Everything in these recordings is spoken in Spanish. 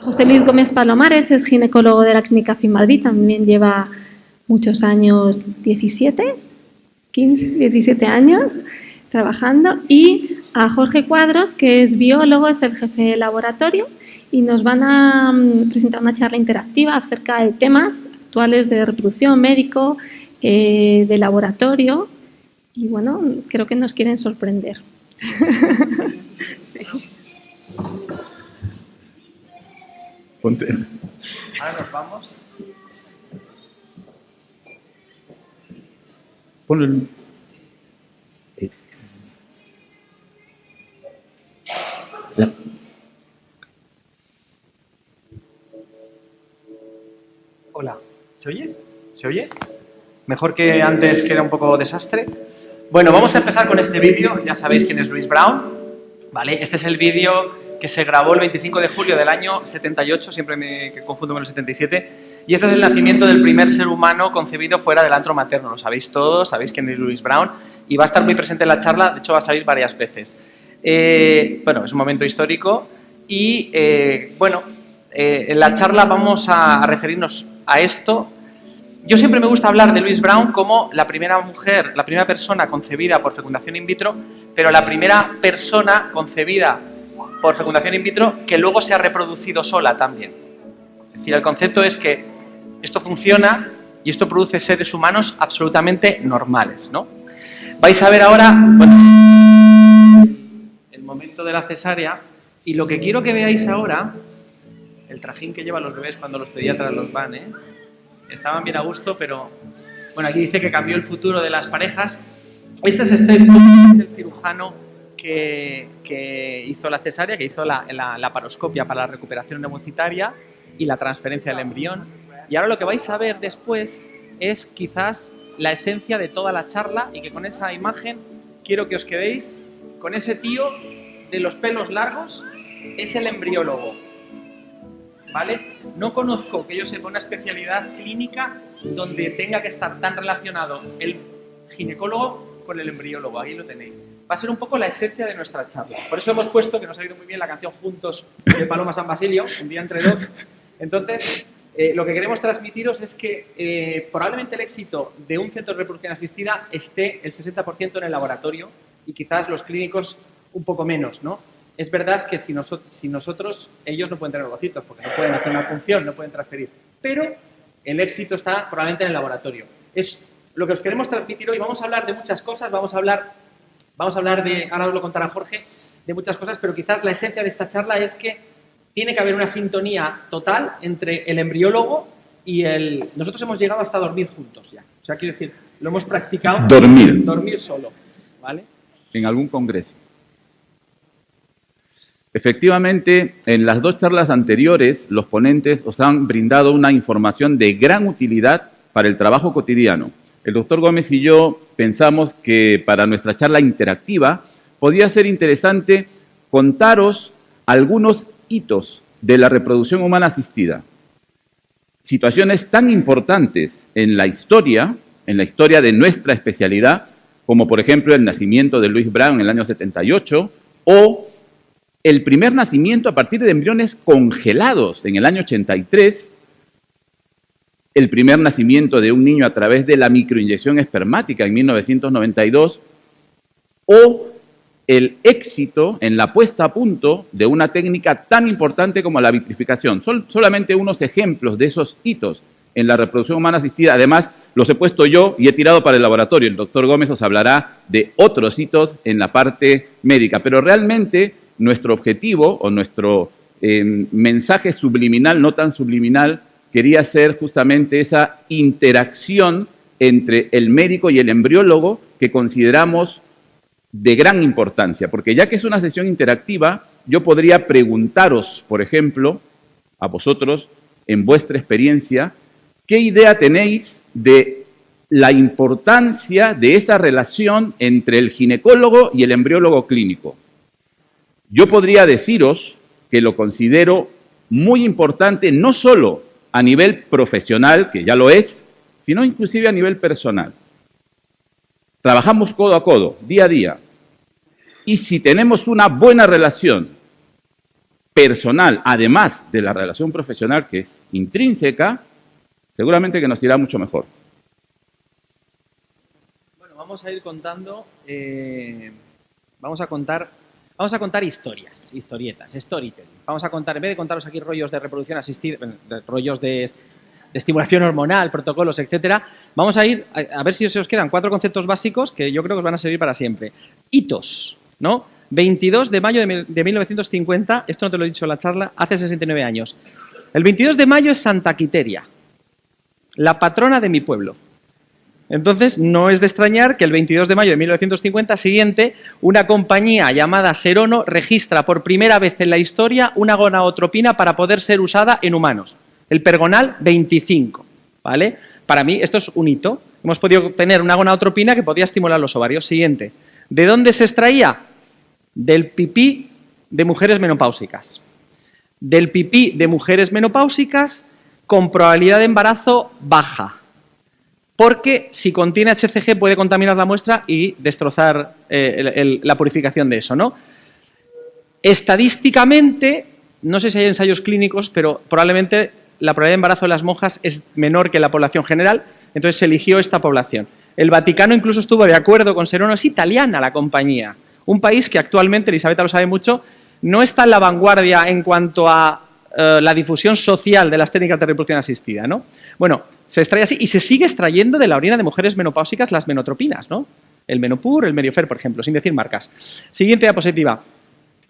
José Luis Gómez Palomares es ginecólogo de la Clínica FIMadrid, también lleva muchos años, 17 años trabajando, y a Jorge Cuadros, que es biólogo, es el jefe de laboratorio, y nos van a presentar una charla interactiva acerca de temas actuales de reproducción, médico, de laboratorio, y bueno, creo que nos quieren sorprender. Sí. Ponte. Ahora nos vamos. Ponlo en... Hola, ¿se oye? ¿Se oye? Mejor que antes, que era un poco desastre. Bueno, vamos a empezar con este vídeo. Ya sabéis quién es Louise Brown, ¿vale? Este es el vídeo que se grabó el 25 de julio del año 78, siempre me confundo con el 77, y este es el nacimiento del primer ser humano concebido fuera del antro materno. Lo sabéis todos, sabéis quién es Louise Brown, y va a estar muy presente en la charla, de hecho va a salir varias veces. Bueno, es un momento histórico y, en la charla vamos a referirnos a esto. Yo siempre me gusta hablar de Louise Brown como la primera mujer, la primera persona concebida por fecundación in vitro, pero la primera persona concebida por fecundación in vitro que luego se ha reproducido sola también. Es decir, el concepto es que esto funciona y esto produce seres humanos absolutamente normales, ¿no? Vais a ver ahora, bueno, el momento de la cesárea, y lo que quiero que veáis ahora, el trajín que llevan los bebés cuando los pediatras los van, estaban bien a gusto, pero bueno, aquí dice que cambió el futuro de las parejas. Este es Steve Cook, es el cirujano que hizo la cesárea, que hizo la laparoscopia para la recuperación neumocitaria y la transferencia del embrión. Y ahora lo que vais a ver después es quizás la esencia de toda la charla, y que con esa imagen quiero que os quedéis con ese tío de los pelos largos. Es el embriólogo, ¿vale? No conozco que yo sepa una especialidad clínica donde tenga que estar tan relacionado el ginecólogo con el embriólogo. Ahí lo tenéis. Va a ser un poco la esencia de nuestra charla. Por eso hemos puesto, que nos ha ido muy bien, la canción Juntos de Paloma San Basilio, Un día entre dos. Entonces, lo que queremos transmitiros es que probablemente el éxito de un centro de reproducción asistida esté el 60% en el laboratorio y quizás los clínicos un poco menos, ¿no? Es verdad que si nosotros, ellos no pueden tener ovocitos porque no pueden hacer una función, no pueden transferir, pero el éxito está probablemente en el laboratorio. Es lo que os queremos transmitir hoy. Vamos a hablar de muchas cosas, vamos a hablar de, ahora os lo contará Jorge, de muchas cosas, pero quizás la esencia de esta charla es que tiene que haber una sintonía total entre el embriólogo y el... Nosotros hemos llegado hasta dormir juntos ya. O sea, quiero decir, lo hemos practicado. Dormir solo, ¿vale? En algún congreso. Efectivamente, en las dos charlas anteriores, los ponentes os han brindado una información de gran utilidad para el trabajo cotidiano. El doctor Gómez y yo pensamos que para nuestra charla interactiva podía ser interesante contaros algunos hitos de la reproducción humana asistida. Situaciones tan importantes en la historia de nuestra especialidad, como por ejemplo el nacimiento de Louise Brown en el año 78, o el primer nacimiento a partir de embriones congelados en el año 83, el primer nacimiento de un niño a través de la microinyección espermática en 1992, o el éxito en la puesta a punto de una técnica tan importante como la vitrificación. Son solamente unos ejemplos de esos hitos en la reproducción humana asistida. Además, los he puesto yo y he tirado para el laboratorio. El doctor Gómez os hablará de otros hitos en la parte médica. Pero realmente nuestro objetivo o nuestro mensaje subliminal, no tan subliminal, quería ser justamente esa interacción entre el médico y el embriólogo que consideramos de gran importancia, porque ya que es una sesión interactiva, yo podría preguntaros, por ejemplo, a vosotros, en vuestra experiencia, ¿qué idea tenéis de la importancia de esa relación entre el ginecólogo y el embriólogo clínico? Yo podría deciros que lo considero muy importante, no solo a nivel profesional, que ya lo es, sino inclusive a nivel personal. Trabajamos codo a codo, día a día. Y si tenemos una buena relación personal, además de la relación profesional que es intrínseca, seguramente que nos irá mucho mejor. Bueno, vamos a ir contando, vamos a contar historias, historietas, storytelling. Vamos a contar, en vez de contaros aquí rollos de reproducción asistida, rollos de estimulación hormonal, protocolos, etcétera, vamos a ir a ver si se os quedan 4 conceptos básicos que yo creo que os van a servir para siempre. Hitos, ¿no? 22 de mayo de 1950, esto no te lo he dicho en la charla, hace 69 años. El 22 de mayo es Santa Quiteria, la patrona de mi pueblo. Entonces, no es de extrañar que el 22 de mayo de 1950 siguiente, una compañía llamada Serono registra por primera vez en la historia una gonadotropina para poder ser usada en humanos. El Pergonal 25, ¿vale? Para mí esto es un hito. Hemos podido tener una gonadotropina que podía estimular los ovarios. Siguiente. ¿De dónde se extraía? Del pipí de mujeres menopáusicas. Del pipí de mujeres menopáusicas con probabilidad de embarazo baja. Porque si contiene HCG puede contaminar la muestra y destrozar la purificación de eso, ¿no? Estadísticamente, no sé si hay ensayos clínicos, pero probablemente la probabilidad de embarazo de las monjas es menor que la población general, entonces se eligió esta población. El Vaticano incluso estuvo de acuerdo con Serono, es italiana la compañía, un país que actualmente, Elisabetta lo sabe mucho, no está en la vanguardia en cuanto a la difusión social de las técnicas de reproducción asistida, ¿no? Bueno, se extrae así y se sigue extrayendo de la orina de mujeres menopáusicas las menotropinas, ¿no? El Menopur, el Mediofer, por ejemplo, sin decir marcas. Siguiente diapositiva.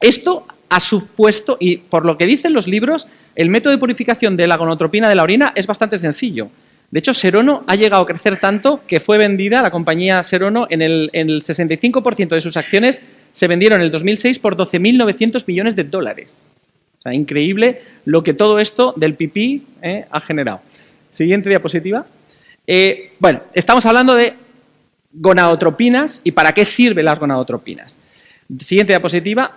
Esto ha supuesto, y por lo que dicen los libros, el método de purificación de la gonadotropina de la orina es bastante sencillo. De hecho, Serono ha llegado a crecer tanto que fue vendida, la compañía Serono, en el 65% de sus acciones se vendieron en el 2006 por 12.900 millones de dólares. O sea, increíble lo que todo esto del pipí ha generado. Siguiente diapositiva. Bueno, estamos hablando de gonadotropinas y para qué sirven las gonadotropinas. Siguiente diapositiva.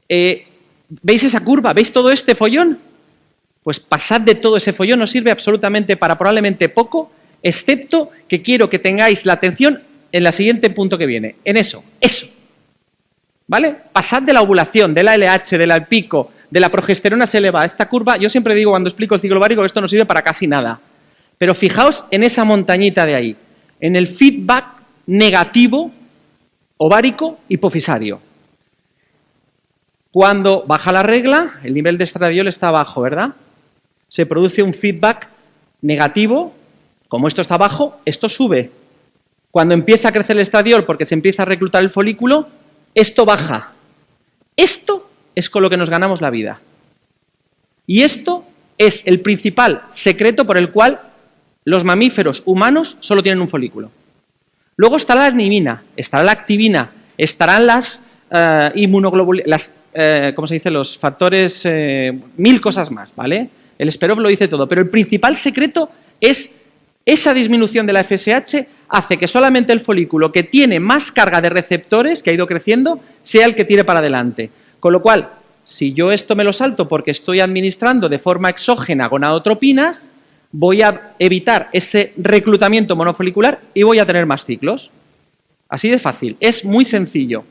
¿Veis esa curva? ¿Veis todo este follón? Pues pasad de todo ese follón, no sirve absolutamente para probablemente poco, excepto que quiero que tengáis la atención en el siguiente punto que viene, en eso. ¿Vale? Pasad de la ovulación, de la LH, del pico, de la progesterona se eleva. Esta curva, yo siempre digo cuando explico el ciclo ovárico que esto no sirve para casi nada. Pero fijaos en esa montañita de ahí, en el feedback negativo ovárico hipofisario. Cuando baja la regla, el nivel de estradiol está bajo, ¿verdad? Se produce un feedback negativo, como esto está bajo, esto sube. Cuando empieza a crecer el estradiol porque se empieza a reclutar el folículo, esto baja. Esto es con lo que nos ganamos la vida. Y esto es el principal secreto por el cual los mamíferos humanos solo tienen un folículo. Luego estará la adnimina, estará la activina, estarán las inmunoglobulinas, ¿cómo se dice? Los factores, 1000 cosas más, ¿vale? El Esperov lo dice todo, pero el principal secreto es esa disminución de la FSH hace que solamente el folículo que tiene más carga de receptores, que ha ido creciendo, sea el que tire para adelante. Con lo cual, si yo esto me lo salto porque estoy administrando de forma exógena gonadotropinas, voy a evitar ese reclutamiento monofolicular y voy a tener más ciclos. Así de fácil, es muy sencillo.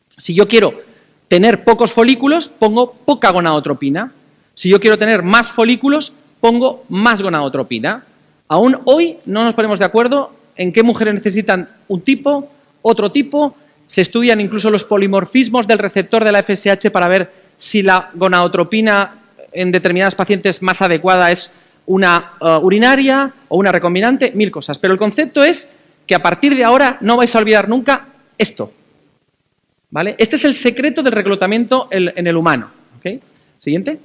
Si yo quiero tener pocos folículos, pongo poca gonadotropina. Si yo quiero tener más folículos, pongo más gonadotropina. Aún hoy no nos ponemos de acuerdo en qué mujeres necesitan un tipo, otro tipo. Se estudian incluso los polimorfismos del receptor de la FSH para ver si la gonadotropina en determinadas pacientes más adecuada es una urinaria o una recombinante, 1000 cosas. Pero el concepto es que a partir de ahora no vais a olvidar nunca esto. ¿Vale? Este es el secreto del reclutamiento en el humano. ¿Okay? Siguiente.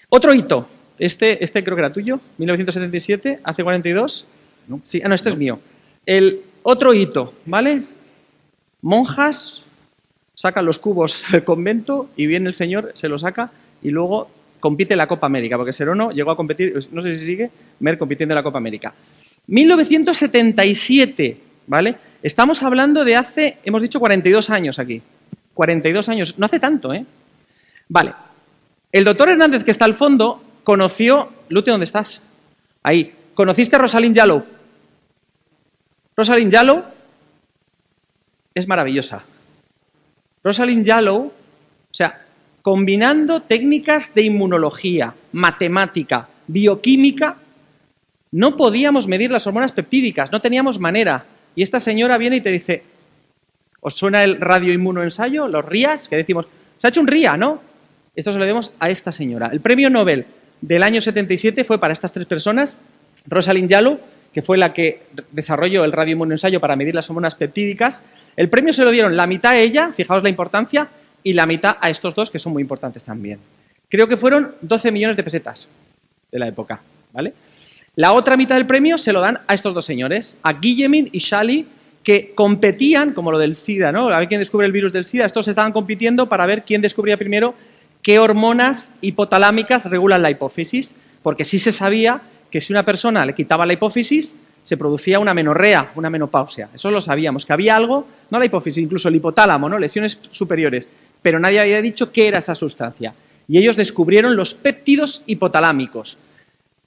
Otro hito. Este creo que era tuyo, 1977, hace 42. No. Sí, no, este es mío. El otro hito, ¿vale? Monjas sacan los cubos del convento y viene el señor, se lo saca y luego compite en la Copa América, porque Serono llegó a competir, no sé si sigue, Mer compitiendo en la Copa América. 1977, ¿vale? Estamos hablando de hace, hemos dicho 42 años aquí. 42 años, no hace tanto, ¿eh? Vale. El doctor Hernández, que está al fondo, conoció... Lute, ¿dónde estás? Ahí. ¿Conociste a Rosalind Yalow? Rosalind Yalow es maravillosa. Rosalind Yalow, o sea, combinando técnicas de inmunología, matemática, bioquímica, no podíamos medir las hormonas peptídicas, no teníamos manera. Y esta señora viene y te dice, ¿os suena el radioinmunoensayo, los RIAs? Que decimos, se ha hecho un RIA, ¿no? Esto se lo debemos a esta señora. El premio Nobel del año 77 fue para estas tres personas, Rosalind Yalow, que fue la que desarrolló el radioinmunoensayo para medir las hormonas peptídicas. El premio se lo dieron la mitad a ella, fijaos la importancia, y la mitad a estos dos, que son muy importantes también. Creo que fueron 12 millones de pesetas de la época, ¿vale? La otra mitad del premio se lo dan a estos dos señores, a Guillemin y Shally, que competían, como lo del SIDA, ¿no? A ver quién descubre el virus del SIDA. Estos estaban compitiendo para ver quién descubría primero qué hormonas hipotalámicas regulan la hipófisis, porque sí se sabía que si una persona le quitaba la hipófisis, se producía una menorrea, una menopausia. Eso lo sabíamos, que había algo, no la hipófisis, incluso el hipotálamo, ¿no? Lesiones superiores, pero nadie había dicho qué era esa sustancia. Y ellos descubrieron los péptidos hipotalámicos.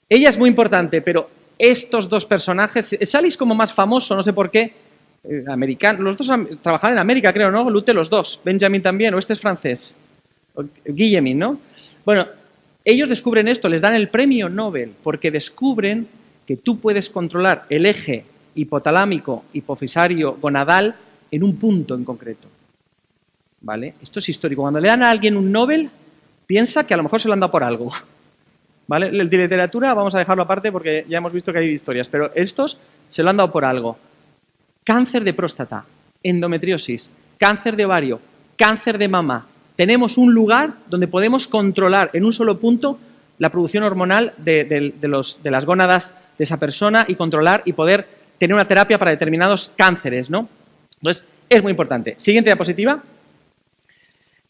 Ella es muy importante, pero estos dos personajes, Shally es como más famoso, no sé por qué, americano, los dos trabajaban en América, creo, ¿no? Lute los dos, Benjamin también, o este es francés, Guillemin, ¿no? Bueno, ellos descubren esto, les dan el premio Nobel, porque descubren que tú puedes controlar el eje hipotalámico, hipofisario, gonadal en un punto en concreto, ¿vale? Esto es histórico. Cuando le dan a alguien un Nobel, piensa que a lo mejor se lo han dado por algo, ¿vale? El de literatura vamos a dejarlo aparte porque ya hemos visto que hay historias, pero estos se lo han dado por algo. Cáncer de próstata, endometriosis, cáncer de ovario, cáncer de mama. Tenemos un lugar donde podemos controlar en un solo punto la producción hormonal de las gónadas de esa persona y controlar y poder tener una terapia para determinados cánceres, ¿no? Entonces, es muy importante. Siguiente diapositiva.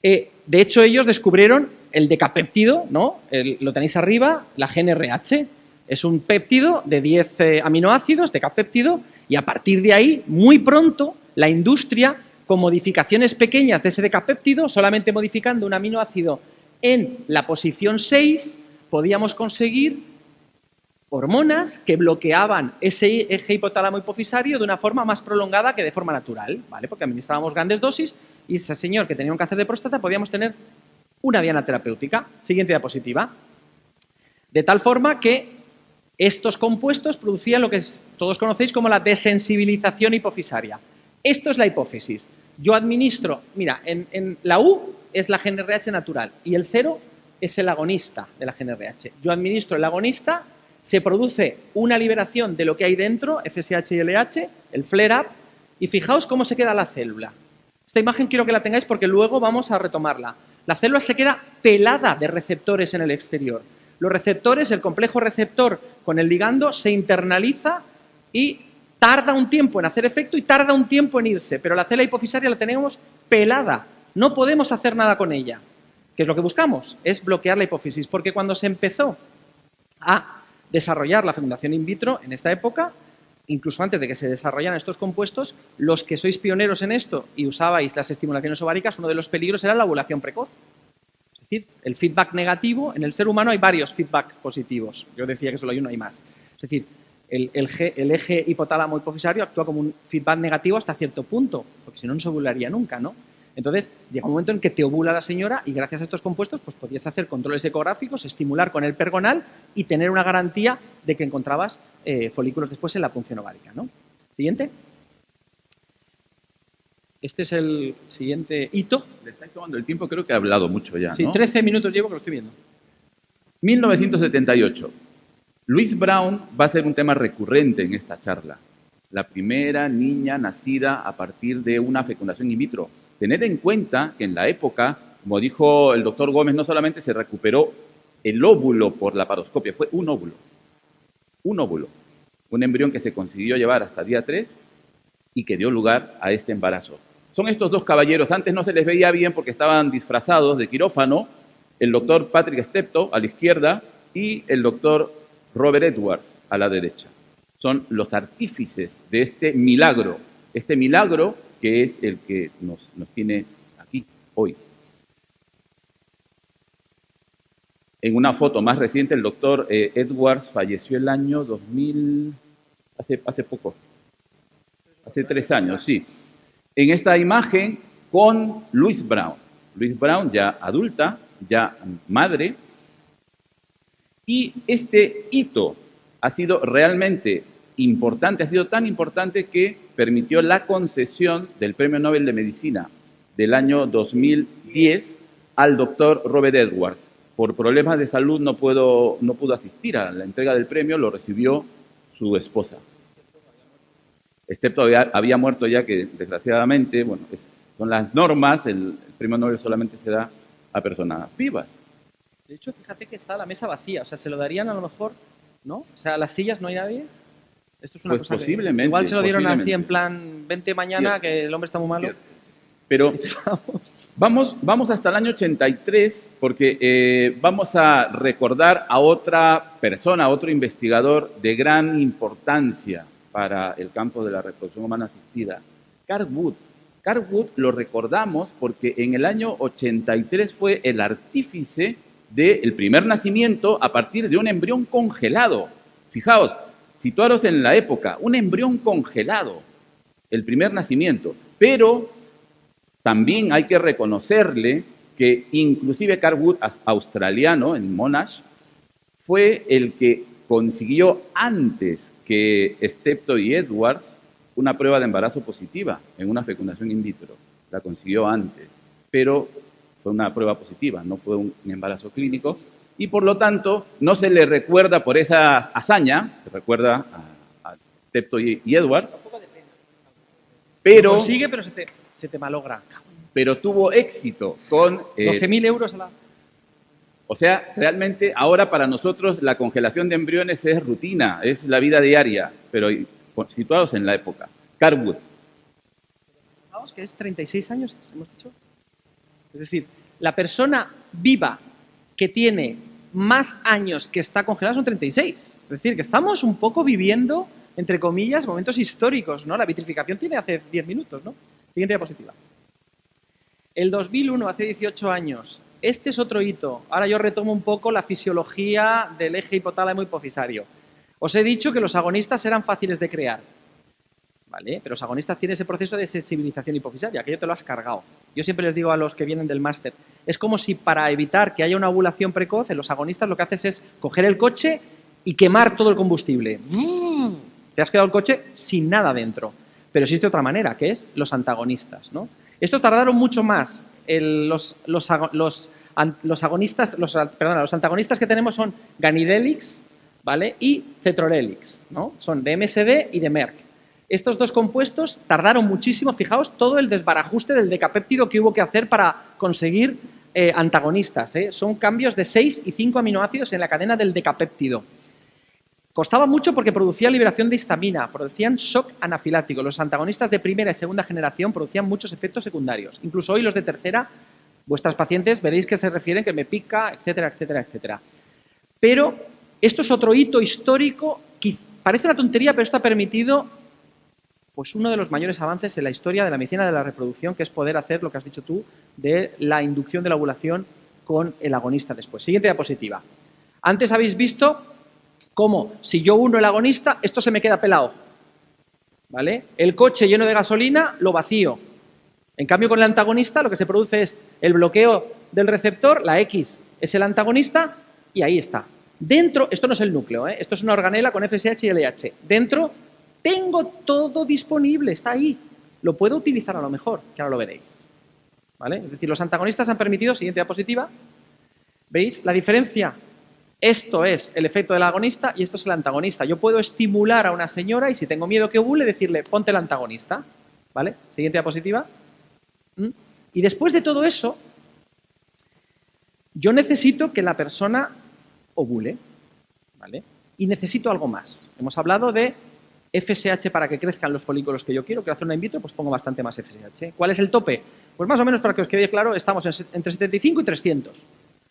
De hecho, ellos descubrieron el decapéptido, ¿no? Lo tenéis arriba, la GnRH. Es un péptido de 10 aminoácidos, decapéptido, y a partir de ahí, muy pronto, la industria, con modificaciones pequeñas de ese decapéptido, solamente modificando un aminoácido en la posición 6, podíamos conseguir hormonas que bloqueaban ese eje hipotálamo hipofisario de una forma más prolongada que de forma natural, ¿vale? Porque administrábamos grandes dosis y ese señor que tenía un cáncer de próstata podíamos tener una diana terapéutica. Siguiente diapositiva. De tal forma que estos compuestos producían lo que todos conocéis como la desensibilización hipofisaria. Esto es la hipófisis. Yo administro, mira, en la U es la GnRH natural y el 0 es el agonista de la GnRH. Yo administro el agonista, se produce una liberación de lo que hay dentro, FSH y LH, el flare-up, y fijaos cómo se queda la célula. Esta imagen quiero que la tengáis porque luego vamos a retomarla. La célula se queda pelada de receptores en el exterior. Los receptores, el complejo receptor con el ligando, se internaliza y tarda un tiempo en hacer efecto y tarda un tiempo en irse, pero la célula hipofisaria la tenemos pelada, no podemos hacer nada con ella. ¿Qué es lo que buscamos? Es bloquear la hipófisis, porque cuando se empezó a desarrollar la fecundación in vitro, en esta época, incluso antes de que se desarrollaran estos compuestos, los que sois pioneros en esto y usabais las estimulaciones ováricas, uno de los peligros era la ovulación precoz. Es decir, el feedback negativo, en el ser humano hay varios feedback positivos. Yo decía que solo hay uno, hay más. Es decir, el eje hipotálamo hipofisario actúa como un feedback negativo hasta cierto punto, porque si no, no se ovularía nunca, ¿no? Entonces, llega un momento en que te ovula la señora y gracias a estos compuestos pues podías hacer controles ecográficos, estimular con el pergonal y tener una garantía de que encontrabas folículos después en la punción ovárica, ¿no? Siguiente. Este es el siguiente hito. Le estáis tomando el tiempo, creo que he hablado mucho ya, ¿no? Sí, 13 minutos llevo que lo estoy viendo. 1978. Louise Brown va a ser un tema recurrente en esta charla. La primera niña nacida a partir de una fecundación in vitro. Tener en cuenta que en la época, como dijo el doctor Gómez, no solamente se recuperó el óvulo por la laparoscopia, fue un óvulo. Un embrión que se consiguió llevar hasta día 3 y que dio lugar a este embarazo. Son estos dos caballeros, antes no se les veía bien porque estaban disfrazados de quirófano, el doctor Patrick Steptoe a la izquierda y el doctor Robert Edwards a la derecha. Son los artífices de este milagro que es el que nos tiene aquí hoy. En una foto más reciente, el doctor Edwards falleció el año 2000, hace poco, hace 3 años, sí. En esta imagen con Louise Brown. Louise Brown, ya adulta, ya madre. Y este hito ha sido realmente importante, ha sido tan importante que permitió la concesión del Premio Nobel de Medicina del año 2010 al doctor Robert Edwards. Por problemas de salud no pudo asistir a la entrega del premio, lo recibió su esposa. Excepto había muerto ya, que desgraciadamente, bueno, son las normas, el Premio Nobel solamente se da a personas vivas. De hecho, fíjate que está la mesa vacía, o sea, se lo darían a lo mejor, ¿no? O sea, las sillas no hay nadie. Esto es una Pues cosa posiblemente. Igual se lo dieron así en plan, vente mañana, cierto, que el hombre está muy malo. Cierto. Pero vamos hasta el año 83 porque vamos a recordar a otra persona, a otro investigador de gran importancia para el campo de la reproducción humana asistida, Carl Wood. Carl Wood lo recordamos porque en el año 83 fue el artífice del primer nacimiento a partir de un embrión congelado. Fijaos, situaros en la época, un embrión congelado, el primer nacimiento, pero también hay que reconocerle que inclusive Carl Wood, australiano, en Monash, fue el que consiguió antes que Steptoe y Edwards una prueba de embarazo positiva en una fecundación in vitro. La consiguió antes, pero fue una prueba positiva, no fue un embarazo clínico, y por lo tanto no se le recuerda por esa hazaña, se recuerda a Steptoe y Edwards, pero... Lo consigue, pero se te malogra. Pero tuvo éxito con... 12.000 euros a la... O sea, realmente ahora para nosotros la congelación de embriones es rutina, es la vida diaria, pero situados en la época. Carl Wood. Vamos, que es 36 años, hemos dicho. Es decir, la persona viva que tiene más años que está congelada son 36. Es decir, que estamos un poco viviendo, entre comillas, momentos históricos, ¿no? La vitrificación tiene hace 10 minutos, ¿no? Siguiente diapositiva. El 2001, hace 18 años. Este es otro hito. Ahora yo retomo un poco la fisiología del eje hipotálamo hipofisario. Os he dicho que los agonistas eran fáciles de crear, ¿vale? Pero los agonistas tienen ese proceso de sensibilización hipofisaria, que yo te lo has cargado. Yo siempre les digo a los que vienen del máster, es como si para evitar que haya una ovulación precoz, en los agonistas lo que haces es coger el coche y quemar todo el combustible. Te has quedado el coche sin nada dentro. Pero existe otra manera, que es los antagonistas, ¿no? Esto tardaron mucho más. Los antagonistas que tenemos son Ganidelix, ¿vale? Y Cetrorelix, ¿no? Son de MSD y de Merck. Estos dos compuestos tardaron muchísimo. Fijaos todo el desbarajuste del decapéptido que hubo que hacer para conseguir antagonistas, ¿eh? Son cambios de 6 y 5 aminoácidos en la cadena del decapéptido. Costaba mucho porque producía liberación de histamina, producían shock anafiláctico. Los antagonistas de primera y segunda generación producían muchos efectos secundarios. Incluso hoy los de tercera, vuestras pacientes veréis que se refieren que me pica, etcétera, etcétera, etcétera. Pero esto es otro hito histórico que parece una tontería, pero esto ha permitido pues uno de los mayores avances en la historia de la medicina de la reproducción, que es poder hacer lo que has dicho tú de la inducción de la ovulación con el agonista después. Siguiente diapositiva. Antes habéis visto cómo si yo uno el agonista, esto se me queda pelado, ¿vale? El coche lleno de gasolina lo vacío. En cambio, con el antagonista lo que se produce es el bloqueo del receptor, la X es el antagonista y ahí está. Dentro, esto no es el núcleo, esto es una organela con FSH y LH. Dentro tengo todo disponible, está ahí. Lo puedo utilizar a lo mejor, que ahora lo veréis, ¿vale? Es decir, los antagonistas han permitido, siguiente diapositiva, ¿veis la diferencia? Esto es el efecto del agonista y esto es el antagonista. Yo puedo estimular a una señora y si tengo miedo que ovule, decirle, ponte el antagonista, ¿vale? Siguiente diapositiva. Y después de todo eso, yo necesito que la persona ovule, ¿vale? Y necesito algo más. Hemos hablado de FSH para que crezcan los folículos que yo quiero. Quiero hacer una in vitro, pues pongo bastante más FSH. ¿Cuál es el tope? Pues más o menos, para que os quede claro, estamos entre 75 y 300.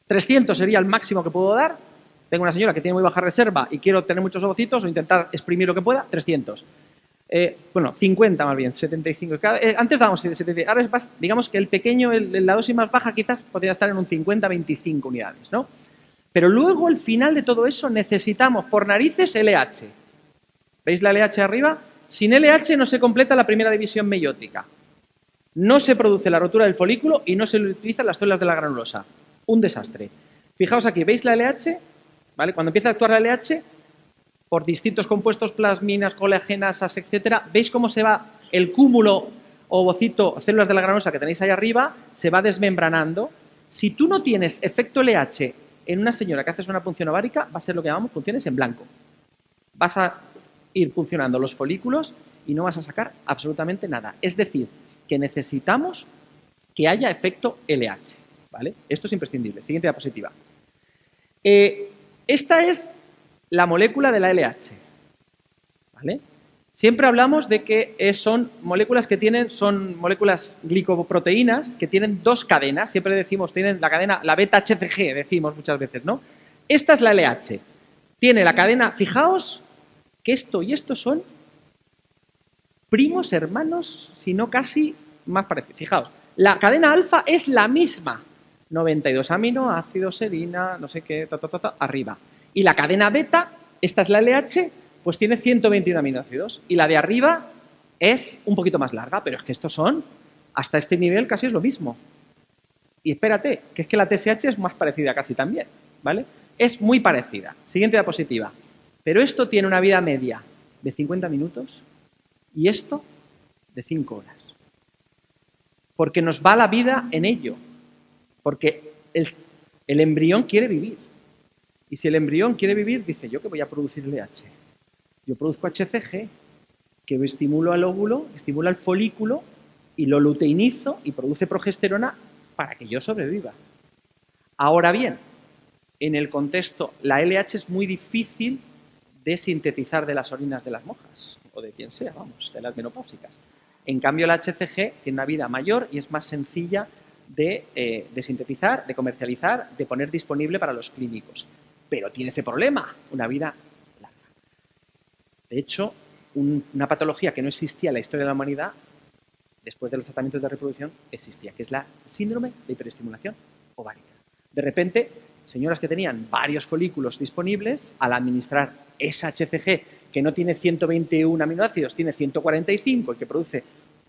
300 sería el máximo que puedo dar. Tengo una señora que tiene muy baja reserva y quiero tener muchos ovocitos o intentar exprimir lo que pueda, 300. Bueno, 50 más bien, 75. Antes dábamos 70. Ahora digamos que el pequeño, la dosis más baja quizás podría estar en un 50-25 unidades, ¿no? Pero luego, al final de todo eso, necesitamos por narices LH. ¿Veis la LH arriba? Sin LH no se completa la primera división meiótica. No se produce la rotura del folículo y no se utilizan las células de la granulosa. Un desastre. Fijaos aquí, ¿veis la LH? ¿Vale? Cuando empieza a actuar la LH, por distintos compuestos, plasminas, collagenasas, etcétera, ¿veis cómo se va el cúmulo ovocito, células de la granulosa que tenéis ahí arriba, se va desmembranando? Si tú no tienes efecto LH en una señora que haces una punción ovárica, va a ser lo que llamamos punciones en blanco. Vas a ir puncionando los folículos y no vas a sacar absolutamente nada. Es decir, que necesitamos que haya efecto LH, ¿vale? Esto es imprescindible. Siguiente diapositiva. Esta es la molécula de la LH, ¿vale? Siempre hablamos de que son moléculas son moléculas glicoproteínas que tienen dos cadenas. Siempre decimos, tienen la cadena, la beta-HCG, decimos muchas veces, ¿no? Esta es la LH. Tiene la cadena, fijaos que esto y esto son primos hermanos, si no casi más parecidos. Fijaos, la cadena alfa es la misma. 92 aminoácidos, serina, no sé qué, arriba. Y la cadena beta, esta es la LH, pues tiene 121 aminoácidos. Y la de arriba es un poquito más larga, pero es que estos son, hasta este nivel casi es lo mismo. Y espérate, que es que la TSH es más parecida casi también, ¿vale? Es muy parecida. Siguiente diapositiva. Pero esto tiene una vida media de 50 minutos y esto de 5 horas. Porque nos va la vida en ello. Porque el embrión quiere vivir. Y si el embrión quiere vivir, dice, ¿yo qué voy a producir LH? Yo produzco HCG, que estimulo al óvulo, estimula el folículo y lo luteinizo y produce progesterona para que yo sobreviva. Ahora bien, en el contexto, la LH es muy difícil de sintetizar de las orinas de las monjas, o de quien sea, vamos, de las menopáusicas. En cambio, la HCG tiene una vida mayor y es más sencilla de sintetizar, de comercializar, de poner disponible para los clínicos. Pero tiene ese problema, una vida larga. De hecho, una patología que no existía en la historia de la humanidad, después de los tratamientos de reproducción, existía, que es la síndrome de hiperestimulación ovárica. De repente, señoras que tenían varios folículos disponibles, al administrar esa HCG, que no tiene 121 aminoácidos, tiene 145, y que produce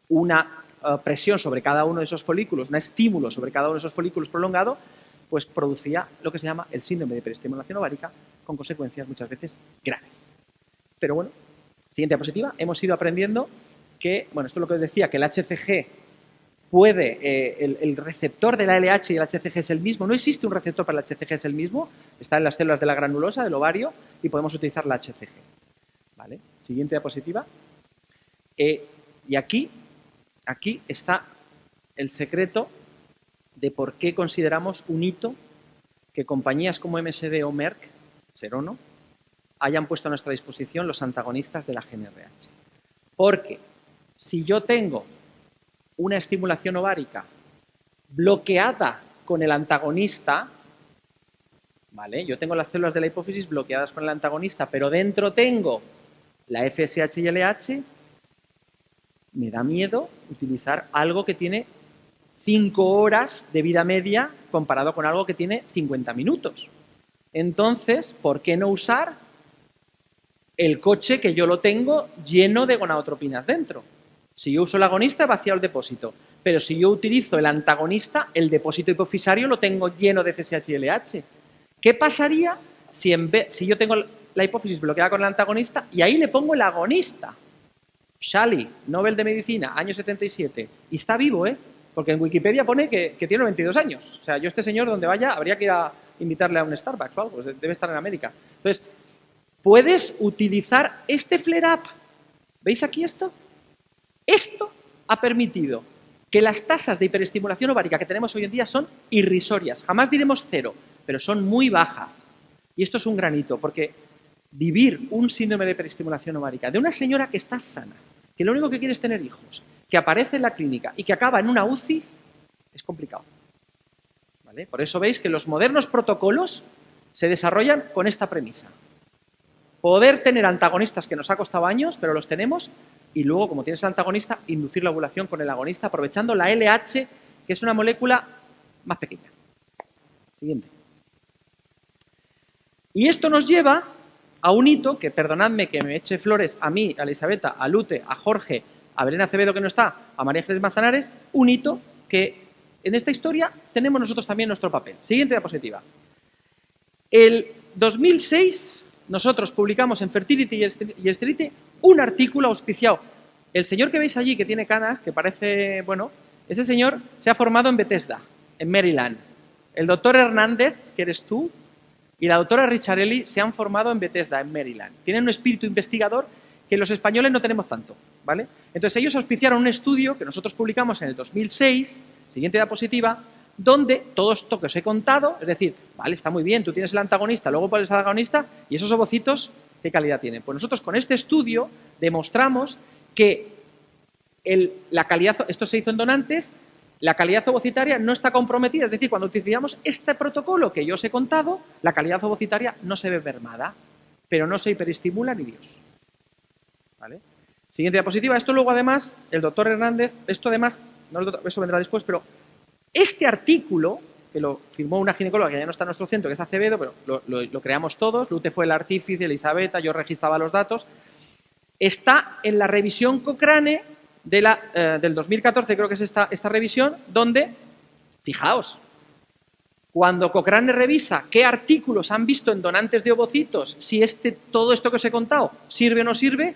una presión sobre cada uno de esos folículos, un estímulo sobre cada uno de esos folículos prolongado, pues producía lo que se llama el síndrome de hiperestimulación ovárica, con consecuencias muchas veces graves. Pero bueno, siguiente diapositiva, hemos ido aprendiendo que, bueno, esto es lo que os decía, que el HCG puede, el receptor de la LH y el HCG es el mismo, no existe un receptor para el HCG, es el mismo, está en las células de la granulosa, del ovario, y podemos utilizar la HCG. ¿Vale? Siguiente diapositiva. Y aquí está el secreto de por qué consideramos un hito que compañías como MSD o Merck, Serono, hayan puesto a nuestra disposición los antagonistas de la GnRH. Porque si yo tengo una estimulación ovárica bloqueada con el antagonista, ¿vale? Yo tengo las células de la hipófisis bloqueadas con el antagonista, pero dentro tengo la FSH y LH, me da miedo utilizar algo que tiene 5 horas de vida media comparado con algo que tiene 50 minutos. Entonces, ¿por qué no usar el coche que yo lo tengo lleno de gonadotropinas dentro? Si yo uso el agonista, he vaciado el depósito. Pero si yo utilizo el antagonista, el depósito hipofisario lo tengo lleno de FSH y LH. ¿Qué pasaría si yo tengo la hipófisis bloqueada con el antagonista y ahí le pongo el agonista? Shally, Nobel de Medicina, año 77. Y está vivo, ¿eh? Porque en Wikipedia pone que tiene 92 años. O sea, yo este señor donde vaya habría que ir a invitarle a un Starbucks o algo. Debe estar en América. Entonces, puedes utilizar este flare-up. ¿Veis aquí esto? Esto ha permitido que las tasas de hiperestimulación ovárica que tenemos hoy en día son irrisorias. Jamás diremos cero, pero son muy bajas. Y esto es un granito, porque vivir un síndrome de hiperestimulación ovárica de una señora que está sana, que lo único que quiere es tener hijos, que aparece en la clínica y que acaba en una UCI, es complicado. ¿Vale? Por eso veis que los modernos protocolos se desarrollan con esta premisa. Poder tener antagonistas que nos ha costado años, pero los tenemos, y luego, como tienes el antagonista, inducir la ovulación con el agonista, aprovechando la LH, que es una molécula más pequeña. Siguiente. Y esto nos lleva a un hito que, perdonadme que me eche flores a mí, a Elisabetta, a Lute, a Jorge, a Belén Acevedo, que no está, a María Ángeles Manzanares, un hito que en esta historia tenemos nosotros también nuestro papel. Siguiente diapositiva. El 2006 nosotros publicamos en Fertility y Sterility un artículo auspiciado. El señor que veis allí, que tiene canas, que parece, bueno, ese señor se ha formado en Bethesda, en Maryland. El doctor Hernández, que eres tú, y la doctora Ricciarelli se han formado en Bethesda, en Maryland. Tienen un espíritu investigador que los españoles no tenemos tanto, ¿vale? Entonces ellos auspiciaron un estudio que nosotros publicamos en el 2006, siguiente diapositiva, donde todo esto que os he contado, es decir, vale, está muy bien, tú tienes el antagonista, luego pones el agonista, y esos ovocitos, ¿qué calidad tienen? Pues nosotros con este estudio demostramos que la calidad, esto se hizo en donantes, la calidad ovocitaria no está comprometida, es decir, cuando utilizamos este protocolo que yo os he contado, la calidad ovocitaria no se ve mermada, pero no se hiperestimula ni Dios. ¿Vale? Siguiente diapositiva. Esto luego además, el doctor Hernández, esto además, eso vendrá después, pero este artículo, que lo firmó una ginecóloga que ya no está en nuestro centro, que es Acevedo, pero lo creamos todos, Lute fue el artífice, Elisabetta, yo registraba los datos, está en la revisión Cochrane del 2014, creo que es esta revisión, donde, fijaos, cuando Cochrane revisa qué artículos han visto en donantes de ovocitos, si todo esto que os he contado sirve o no sirve,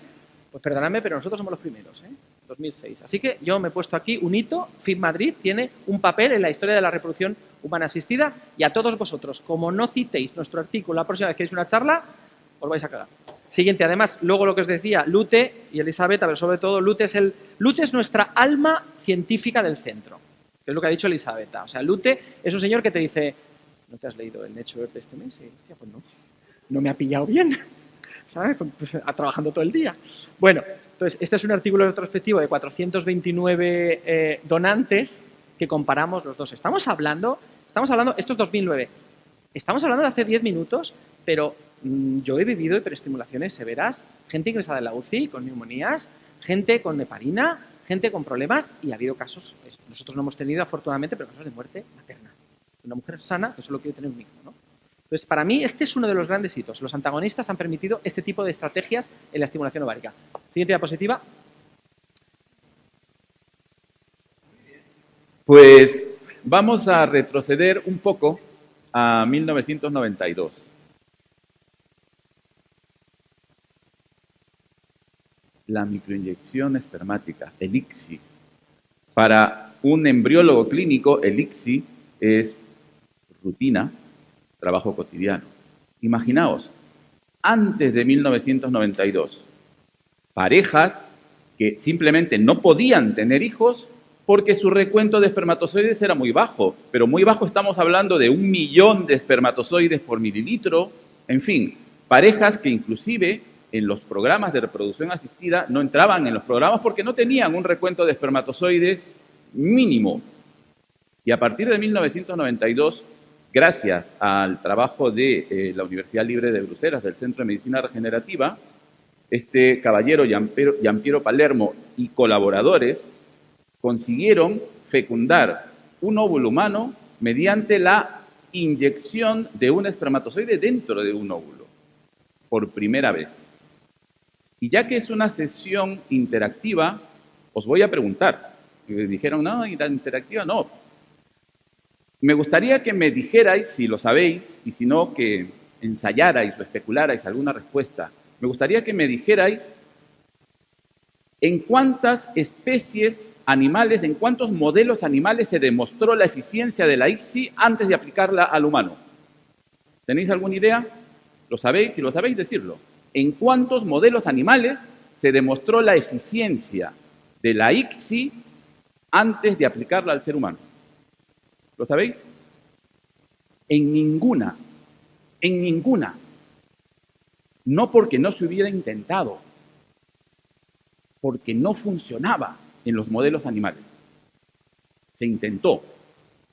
pues perdonadme, pero nosotros somos los primeros, 2006. Así que yo me he puesto aquí un hito, FIB Madrid tiene un papel en la historia de la reproducción humana asistida, y a todos vosotros, como no citéis nuestro artículo la próxima vez que hagáis una charla, os vais a cagar. Siguiente, además, luego lo que os decía, Lute y Elisabetta, pero sobre todo Lute es nuestra alma científica del centro, que es lo que ha dicho Elisabetta. O sea, Lute es un señor que te dice, ¿no te has leído el Nature de este mes? Sí, hostia, pues no me ha pillado bien, ¿sabes? Pues, trabajando todo el día. Bueno, entonces, este es un artículo retrospectivo de 429 donantes que comparamos los dos. Estamos hablando, esto es 2009, estamos hablando de hace 10 minutos, pero yo he vivido hiperestimulaciones severas, gente ingresada en la UCI con neumonías, gente con heparina, gente con problemas, y ha habido casos, nosotros no hemos tenido afortunadamente, pero casos de muerte materna. Una mujer sana que solo quiere tener un hijo, ¿no? Entonces, para mí, este es uno de los grandes hitos. Los antagonistas han permitido este tipo de estrategias en la estimulación ovárica. Siguiente diapositiva. Pues vamos a retroceder un poco a 1992. La microinyección espermática, el ICSI. Para un embriólogo clínico, el ICSI es rutina, trabajo cotidiano. Imaginaos, antes de 1992, parejas que simplemente no podían tener hijos porque su recuento de espermatozoides era muy bajo, pero muy bajo estamos hablando de 1 millón de espermatozoides por mililitro, en fin, parejas que inclusive en los programas de reproducción asistida no entraban en los programas porque no tenían un recuento de espermatozoides mínimo. Y a partir de 1992, gracias al trabajo de la Universidad Libre de Bruselas, del Centro de Medicina Regenerativa, este caballero Giampiero Palermo y colaboradores consiguieron fecundar un óvulo humano mediante la inyección de un espermatozoide dentro de un óvulo, por primera vez. Y ya que es una sesión interactiva, os voy a preguntar. Y me dijeron, no, interactiva no. Me gustaría que me dijerais, si lo sabéis, y si no, que ensayarais o especularais alguna respuesta. Me gustaría que me dijerais en cuántas especies animales, en cuántos modelos animales se demostró la eficiencia de la ICSI antes de aplicarla al humano. ¿Tenéis alguna idea? ¿Lo sabéis? Si lo sabéis, decirlo. ¿En cuántos modelos animales se demostró la eficiencia de la ICSI antes de aplicarla al ser humano? ¿Lo sabéis? En ninguna. En ninguna. No porque no se hubiera intentado, porque no funcionaba en los modelos animales. Se intentó,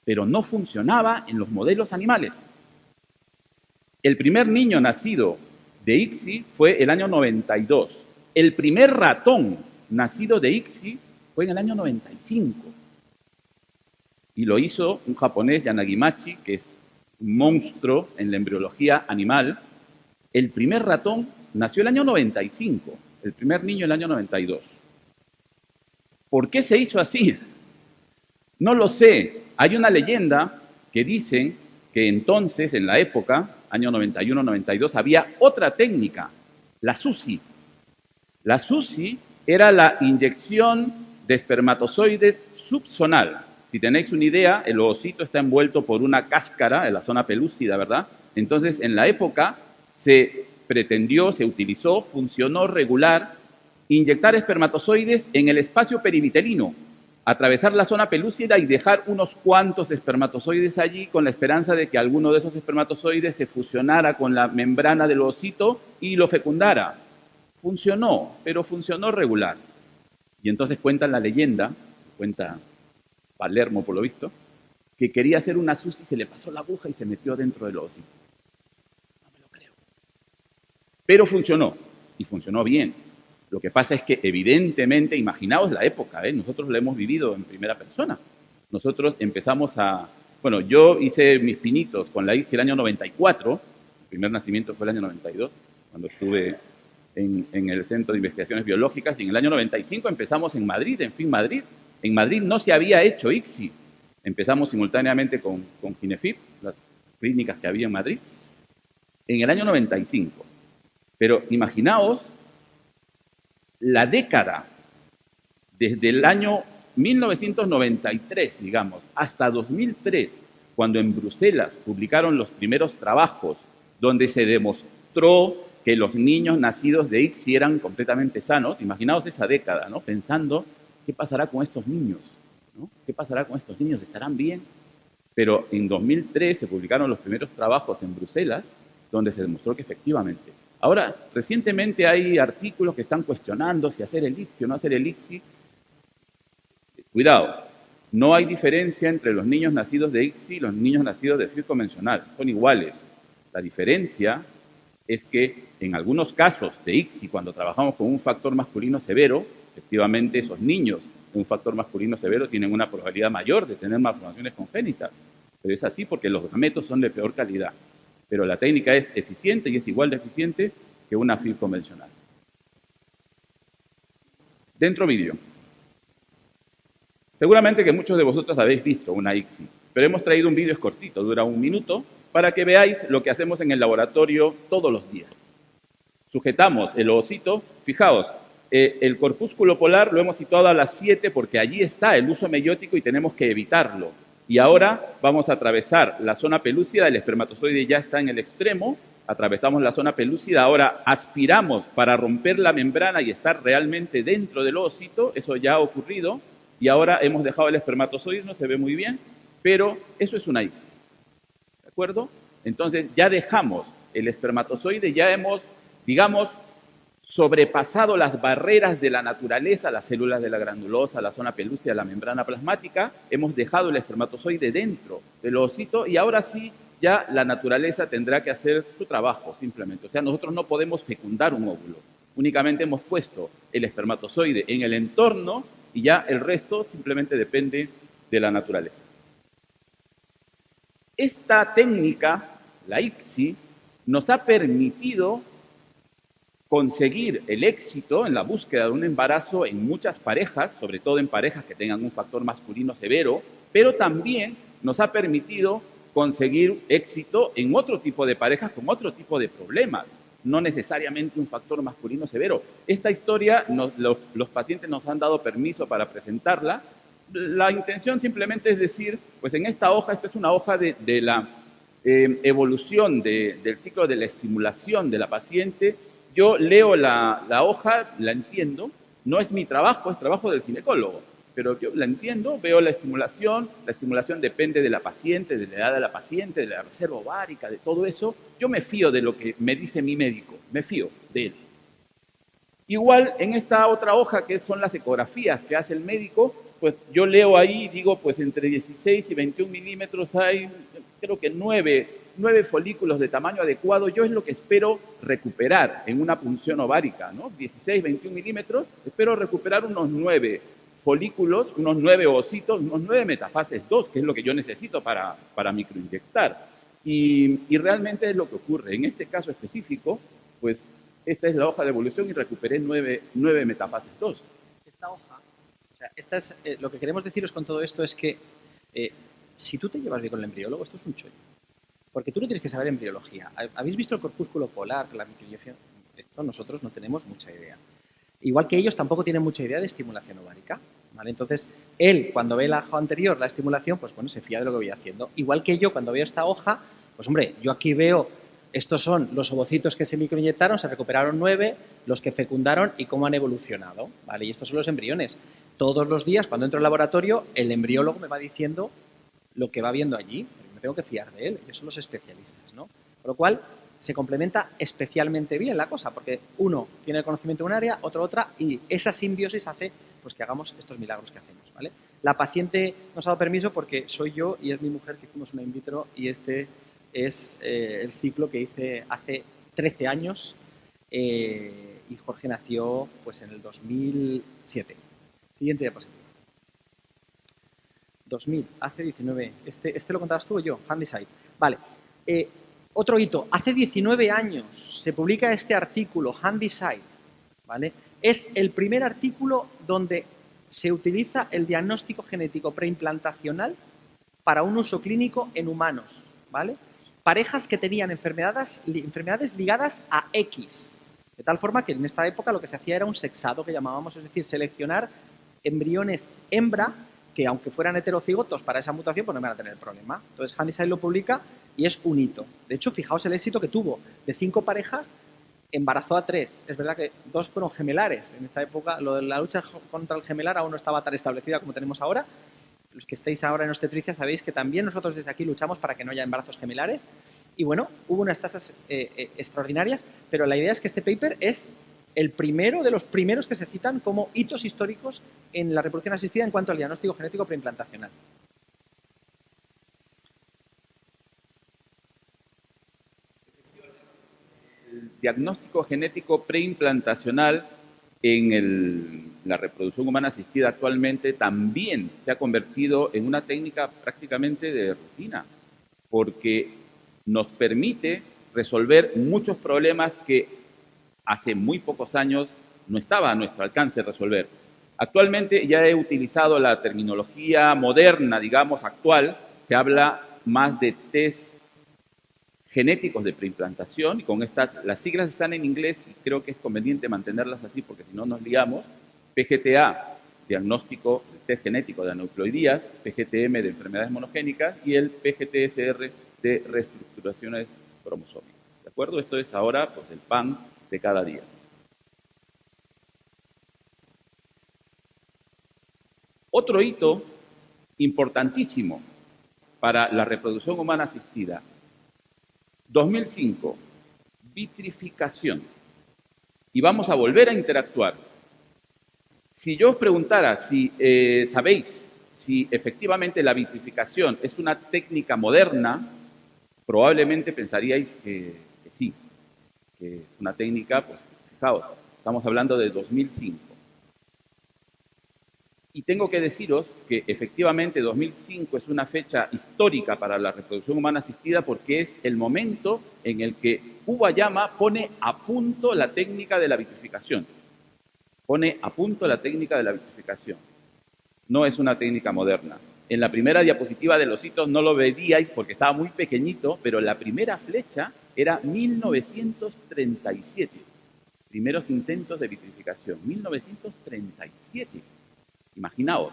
pero no funcionaba en los modelos animales. El primer niño nacido de ICSI fue el año 92. El primer ratón nacido de ICSI fue en el año 95. Y lo hizo un japonés, Yanagimachi, que es un monstruo en la embriología animal. El primer ratón nació el año 95, el primer niño el año 92. ¿Por qué se hizo así? No lo sé. Hay una leyenda que dice que entonces, en la época, año 91-92, había otra técnica, la SUSI. La SUSI era la inyección de espermatozoides subsonal. Si tenéis una idea, el ovocito está envuelto por una cáscara en la zona pelúcida, ¿verdad? Entonces, en la época se pretendió, se utilizó, funcionó regular, inyectar espermatozoides en el espacio perivitelino, atravesar la zona pelúcida y dejar unos cuantos espermatozoides allí con la esperanza de que alguno de esos espermatozoides se fusionara con la membrana del ovocito y lo fecundara. Funcionó, pero funcionó regular. Y entonces cuenta la leyenda, cuenta Palermo por lo visto, que quería hacer una SUSI, se le pasó la aguja y se metió dentro del ovocito. No me lo creo. Pero funcionó, y funcionó bien. Lo que pasa es que evidentemente, imaginaos la época, nosotros lo hemos vivido en primera persona. Nosotros empezamos a... Bueno, yo hice mis pinitos con la ICSI el año 94, el primer nacimiento fue el año 92, cuando estuve en el Centro de Investigaciones Biológicas, y en el año 95 empezamos en Madrid, en FIN-Madrid. En Madrid no se había hecho ICSI. Empezamos simultáneamente con Ginefip, las clínicas que había en Madrid, en el año 95. Pero imaginaos la década, desde el año 1993, digamos, hasta 2003, cuando en Bruselas publicaron los primeros trabajos donde se demostró que los niños nacidos de ICSI eran completamente sanos. Imaginaos esa década, ¿no? Pensando, ¿qué pasará con estos niños? ¿No? ¿Qué pasará con estos niños? ¿Estarán bien? Pero en 2003 se publicaron los primeros trabajos en Bruselas donde se demostró que efectivamente. Ahora, recientemente hay artículos que están cuestionando si hacer el ICSI o no hacer el ICSI. Cuidado, no hay diferencia entre los niños nacidos de ICSI y los niños nacidos de FIV convencional, son iguales. La diferencia es que en algunos casos de ICSI, cuando trabajamos con un factor masculino severo, efectivamente esos niños de un factor masculino severo tienen una probabilidad mayor de tener malformaciones congénitas. Pero es así porque los gametos son de peor calidad. Pero la técnica es eficiente y es igual de eficiente que una FIV convencional. Dentro vídeo. Seguramente que muchos de vosotros habéis visto una ICSI, pero hemos traído un vídeo cortito, dura 1 minuto, para que veáis lo que hacemos en el laboratorio todos los días. Sujetamos el ovocito, fijaos, el corpúsculo polar lo hemos situado a las 7 porque allí está el uso meiótico y tenemos que evitarlo. Y ahora vamos a atravesar la zona pelúcida, el espermatozoide ya está en el extremo, atravesamos la zona pelúcida, ahora aspiramos para romper la membrana y estar realmente dentro del ovocito, eso ya ha ocurrido, y ahora hemos dejado el espermatozoide, no se ve muy bien, pero eso es una ICSI. ¿De acuerdo? Entonces ya dejamos el espermatozoide, ya hemos, digamos, sobrepasado las barreras de la naturaleza, las células de la granulosa, la zona pelúcida, la membrana plasmática, hemos dejado el espermatozoide dentro del ovocito y ahora sí ya la naturaleza tendrá que hacer su trabajo simplemente. O sea, nosotros no podemos fecundar un óvulo, únicamente hemos puesto el espermatozoide en el entorno y ya el resto simplemente depende de la naturaleza. Esta técnica, la ICSI, nos ha permitido conseguir el éxito en la búsqueda de un embarazo en muchas parejas, sobre todo en parejas que tengan un factor masculino severo, pero también nos ha permitido conseguir éxito en otro tipo de parejas con otro tipo de problemas, no necesariamente un factor masculino severo. Esta historia, los pacientes nos han dado permiso para presentarla. La intención simplemente es decir, pues en esta hoja, esta es una hoja de la evolución del ciclo de la estimulación de la paciente. Yo leo la hoja, la entiendo, no es mi trabajo, es trabajo del ginecólogo, pero yo la entiendo, veo la estimulación depende de la paciente, de la edad de la paciente, de la reserva ovárica, de todo eso. Yo me fío de lo que me dice mi médico, me fío de él. Igual en esta otra hoja que son las ecografías que hace el médico, pues yo leo ahí, digo, pues entre 16 y 21 milímetros hay, creo que 9 folículos de tamaño adecuado. Yo es lo que espero recuperar en una punción ovárica, ¿no? 16, 21 milímetros, espero recuperar unos 9 folículos, unos 9 ovocitos, unos 9 metafases 2, que es lo que yo necesito para microinyectar. Y realmente es lo que ocurre. En este caso específico, pues esta es la hoja de evolución y recuperé 9 metafases 2. Esta hoja sea, lo que queremos deciros con todo esto es que si tú te llevas bien con el embriólogo, esto es un chollo. Porque tú no tienes que saber embriología. ¿Habéis visto el corpúsculo polar, la microinyección? Esto nosotros no tenemos mucha idea. Igual que ellos tampoco tienen mucha idea de estimulación ovárica, ¿vale? Entonces, él, cuando ve la hoja anterior, la estimulación, pues bueno, se fía de lo que voy haciendo. Igual que yo, cuando veo esta hoja, pues hombre, yo aquí veo, estos son los ovocitos que se microinyectaron, se recuperaron 9, los que fecundaron y cómo han evolucionado, ¿vale? Y estos son los embriones. Todos los días, cuando entro al laboratorio, el embriólogo me va diciendo lo que va viendo allí. Me tengo que fiar de él, ellos son los especialistas, ¿no? Con lo cual, se complementa especialmente bien la cosa, porque uno tiene el conocimiento de un área, otro otra, y esa simbiosis hace pues, que hagamos estos milagros que hacemos, ¿vale? La paciente nos ha dado permiso porque soy yo y es mi mujer que hicimos una in vitro y este es el ciclo que hice hace 13 años y Jorge nació pues en el 2007. Siguiente diapositiva. 2000, hace 19. Este lo contabas tú o yo, Handyside. Vale. Otro hito. Hace 19 años se publica este artículo, Handyside. ¿Vale? Es el primer artículo donde se utiliza el diagnóstico genético preimplantacional para un uso clínico en humanos. ¿Vale? Parejas que tenían enfermedades ligadas a X. De tal forma que en esta época lo que se hacía era un sexado que llamábamos, es decir, seleccionar embriones hembra que aunque fueran heterocigotos para esa mutación, pues no van a tener problema. Entonces, Handyside lo publica y es un hito. De hecho, fijaos el éxito que tuvo. De 5 parejas, embarazó a 3. Es verdad que 2 fueron gemelares. En esta época, lo de la lucha contra el gemelar aún no estaba tan establecida como tenemos ahora. Los que estéis ahora en obstetricia sabéis que también nosotros desde aquí luchamos para que no haya embarazos gemelares. Y bueno, hubo unas tasas extraordinarias, pero la idea es que este paper es el primero de los primeros que se citan como hitos históricos en la reproducción asistida en cuanto al diagnóstico genético preimplantacional. El diagnóstico genético preimplantacional en la reproducción humana asistida actualmente también se ha convertido en una técnica prácticamente de rutina, porque nos permite resolver muchos problemas que hace muy pocos años no estaba a nuestro alcance resolver. Actualmente ya he utilizado la terminología moderna, digamos, actual. Se habla más de test genéticos de preimplantación y con estas, las siglas están en inglés y creo que es conveniente mantenerlas así porque si no nos liamos. PGTA, diagnóstico, test genético de aneuploidías, PGTM de enfermedades monogénicas y el PGTSR de reestructuraciones cromosómicas. ¿De acuerdo? Esto es ahora pues el pan de cada día. Otro hito importantísimo para la reproducción humana asistida, 2005, vitrificación. Y vamos a volver a interactuar. Si yo os preguntara si sabéis si efectivamente la vitrificación es una técnica moderna, probablemente pensaríais que sí, que es una técnica, pues fijaos, estamos hablando de 2005. Y tengo que deciros que efectivamente 2005 es una fecha histórica para la reproducción humana asistida porque es el momento en el que Kuwayama pone a punto la técnica de la vitrificación. Pone a punto la técnica de la vitrificación. No es una técnica moderna. En la primera diapositiva de los hitos no lo veríais porque estaba muy pequeñito, pero la primera flecha era 1937. Primeros intentos de vitrificación, 1937. Imaginaos,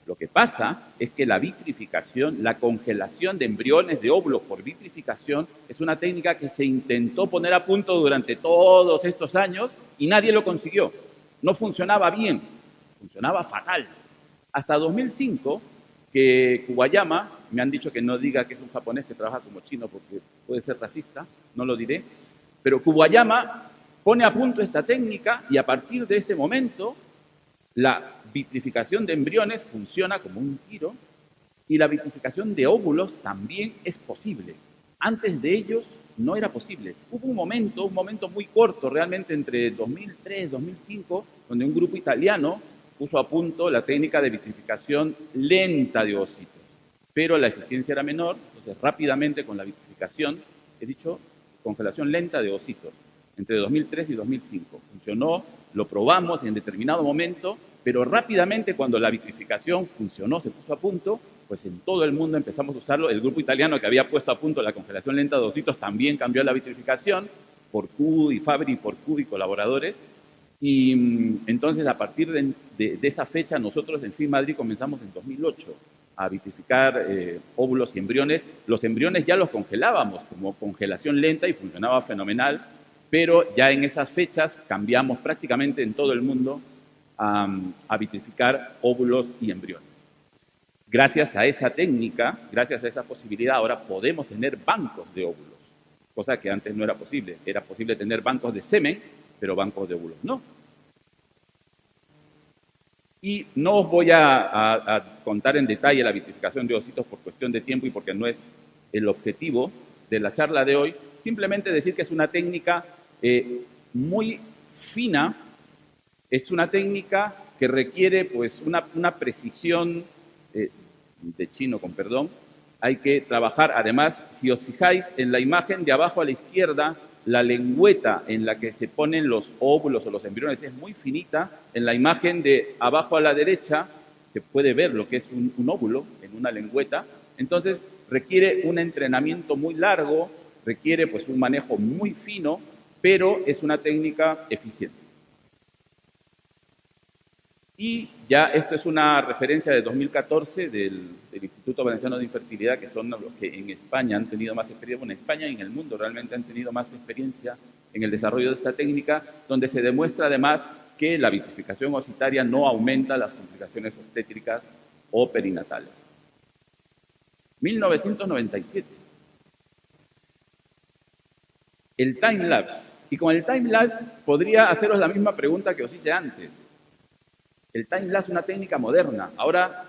lo que pasa es que la vitrificación, la congelación de embriones de óvulos por vitrificación, es una técnica que se intentó poner a punto durante todos estos años y nadie lo consiguió. No funcionaba bien, funcionaba fatal. Hasta 2005, que Kuwayama, me han dicho que no diga que es un japonés que trabaja como chino porque puede ser racista, no lo diré, pero Kuwayama pone a punto esta técnica y a partir de ese momento la vitrificación de embriones funciona como un tiro y la vitrificación de óvulos también es posible. Antes de ellos no era posible. Hubo un momento muy corto, realmente entre 2003 y 2005, donde un grupo italiano puso a punto la técnica de vitrificación lenta de ovocitos, pero la eficiencia era menor, entonces rápidamente con la vitrificación, he dicho, congelación lenta de ovocitos, entre 2003 y 2005. Funcionó, lo probamos y en determinado momento pero rápidamente cuando la vitrificación funcionó, se puso a punto, pues en todo el mundo empezamos a usarlo. El grupo italiano que había puesto a punto la congelación lenta de ositos también cambió la vitrificación por Q y Fabri, por Q y colaboradores. Y entonces, a partir de esa fecha, nosotros en FIM Madrid comenzamos en 2008 a vitrificar óvulos y embriones. Los embriones ya los congelábamos como congelación lenta y funcionaba fenomenal, pero ya en esas fechas cambiamos prácticamente en todo el mundo a vitrificar óvulos y embriones. Gracias a esa técnica, gracias a esa posibilidad, ahora podemos tener bancos de óvulos, cosa que antes no era posible. Era posible tener bancos de semen, pero bancos de óvulos no. Y no os voy a contar en detalle la vitrificación de ositos por cuestión de tiempo y porque no es el objetivo de la charla de hoy. Simplemente decir que es una técnica muy fina, es una técnica que requiere pues una precisión de chino, con perdón. Hay que trabajar, además, si os fijáis en la imagen de abajo a la izquierda, la lengüeta en la que se ponen los óvulos o los embriones es muy finita. En la imagen de abajo a la derecha se puede ver lo que es un óvulo en una lengüeta. Entonces requiere un entrenamiento muy largo, requiere pues un manejo muy fino, pero es una técnica eficiente. Y ya esto es una referencia de 2014 del Instituto Valenciano de Infertilidad, que son los que en España han tenido más experiencia, bueno, en España y en el mundo realmente han tenido más experiencia en el desarrollo de esta técnica, donde se demuestra además que la vitrificación ositaria no aumenta las complicaciones obstétricas o perinatales. 1997. El time-lapse. Y con el time-lapse podría haceros la misma pregunta que os hice antes. El time-lapse es una técnica moderna. Ahora,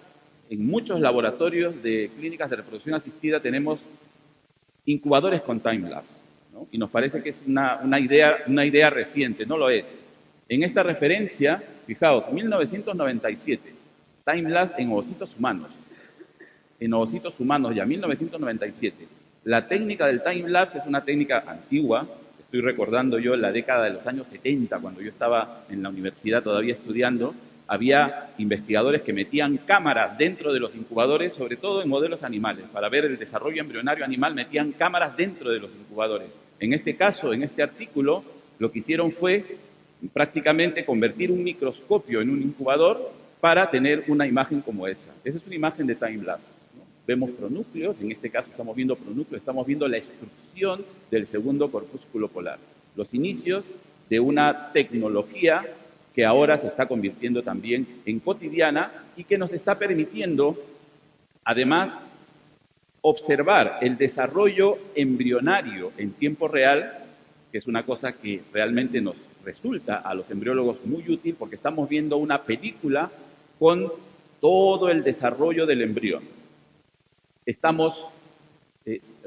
en muchos laboratorios de clínicas de reproducción asistida tenemos incubadores con time-lapse, ¿no? Y nos parece que es una idea reciente. No lo es. En esta referencia, fijaos, 1997, time-lapse en ovocitos humanos. En ovocitos humanos ya, 1997. La técnica del time-lapse es una técnica antigua. Estoy recordando yo la década de los años 70, cuando yo estaba en la universidad todavía estudiando. Había investigadores que metían cámaras dentro de los incubadores, sobre todo en modelos animales. Para ver el desarrollo embrionario animal, metían cámaras dentro de los incubadores. En este caso, en este artículo, lo que hicieron fue prácticamente convertir un microscopio en un incubador para tener una imagen como esa. Esa es una imagen de time-lapse, ¿no? Vemos pronúcleos, en este caso estamos viendo pronúcleos, estamos viendo la extrusión del segundo corpúsculo polar. Los inicios de una tecnología que ahora se está convirtiendo también en cotidiana y que nos está permitiendo, además, observar el desarrollo embrionario en tiempo real, que es una cosa que realmente nos resulta a los embriólogos muy útil porque estamos viendo una película con todo el desarrollo del embrión.